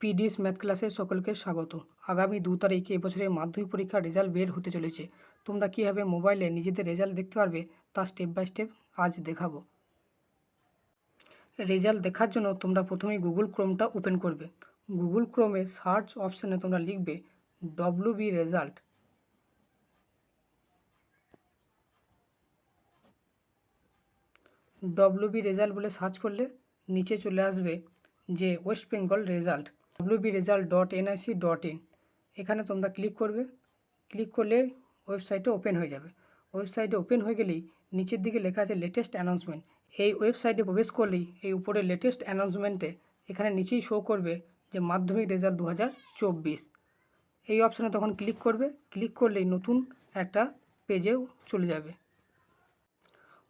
PDS math ক্লাসে সকলকে স্বাগত। আগামী 2 তারিখ এবছরের মাধ্যমিক পরীক্ষার রেজাল্ট বের হতে চলেছে। তোমরা কীভাবে মোবাইলে নিজেদের রেজাল্ট দেখতে পারবে তা স্টেপ বাই স্টেপ আজ দেখাবো। রেজাল্ট দেখার জন্য তোমরা প্রথমেই গুগল ক্রোমটা ওপেন করবে। গুগল ক্রোমে সার্চ অপশানে তোমরা লিখবে WB রেজাল্ট। WB রেজাল্ট বলে সার্চ করলে নিচে চলে আসবে যে ওয়েস্ট বেঙ্গল রেজাল্ট wbresult.nic.in। এখানে তোমরা ক্লিক করবে। ক্লিক করলে ওয়েবসাইটটা ওপেন হয়ে যাবে। ওয়েবসাইটে ওপেন হয়ে গেলেই নিচের দিকে লেখা আছে লেটেস্ট অ্যানাউন্সমেন্ট। এই ওয়েবসাইটে প্রবেশ করলেই এই উপরে লেটেস্ট অ্যানাউন্সমেন্টে এখানে নিচেই শো করবে যে মাধ্যমিক রেজাল্ট 2024। এই অপশানে তখন ক্লিক করবে। ক্লিক করলেই নতুন একটা পেজেও চলে যাবে।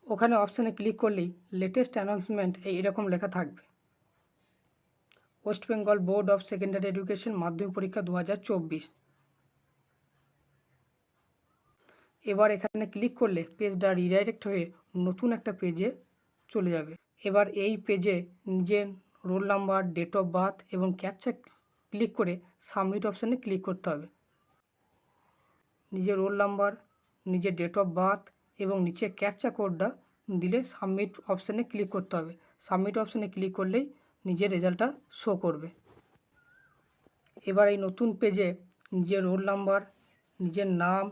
ওখানে অপশানে ক্লিক করলেই লেটেস্ট অ্যানাউন্সমেন্ট এইরকম লেখা থাকবে, West Bengal board of secondary education মাধ্যমিক পরীক্ষা 2024। এবার এখানে ক্লিক করলে পেজটা রিডাইরেক্ট হয়ে নতুন একটা পেজে চলে যাবে। এবার এই পেজে নিজের roll number, date of birth এবং ক্যাপচা ক্লিক করে সাবমিট অপশানে ক্লিক করতে হবে। নিজের রোল নাম্বার, নিজের ডেট অফ বার্থ এবং নিচে ক্যাপচা কোডটা দিলে সাবমিট অপশানে ক্লিক করতে হবে। সাবমিট অপশানে ক্লিক করলেই নিজের রেজাল্টটা শো করবে। এবার এই নতুন পেজে নিজের রোল নাম্বার, নিজের নাম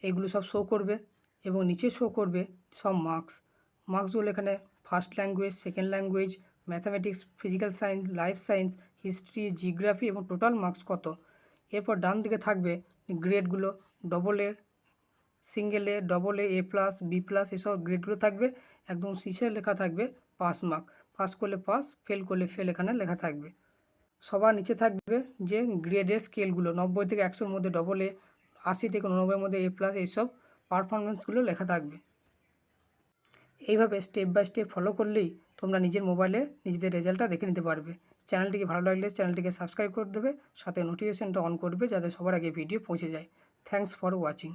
এগুলো সব শো করবে এবং নিচে শো করবে সব মার্কসগুলো এখানে first language, second language, mathematics, physical science, life science, history, geography এবং টোটাল মার্কস কত। এরপর ডান দিকে থাকবে গ্রেডগুলো, double A, single A, double A, A+, B+, এসব গ্রেডগুলো থাকবে। একদম শীর্ষে লেখা থাকবে পাস মার্ক। পাস করলে পাস, ফেল করলে ফেল এখানে লেখা থাকবে। সবার নিচে থাকবে যে গ্রেডের স্কেলগুলো 90 থেকে 100-র মধ্যে ডবল এ, 80 থেকে 90-এর মধ্যে A+, এইসব পারফরমেন্সগুলো লেখা থাকবে। এইভাবে স্টেপ বাই স্টেপ ফলো করলেই তোমরা নিজের মোবাইলে নিজেদের রেজাল্টটা দেখে নিতে পারবে। চ্যানেলটিকে ভালো লাগলে চ্যানেলটিকে সাবস্ক্রাইব করে দেবে, সাথে নোটিফিকেশানটা অন করবে যাতে সবার আগে ভিডিও পৌঁছে যায়। Thanks for watching.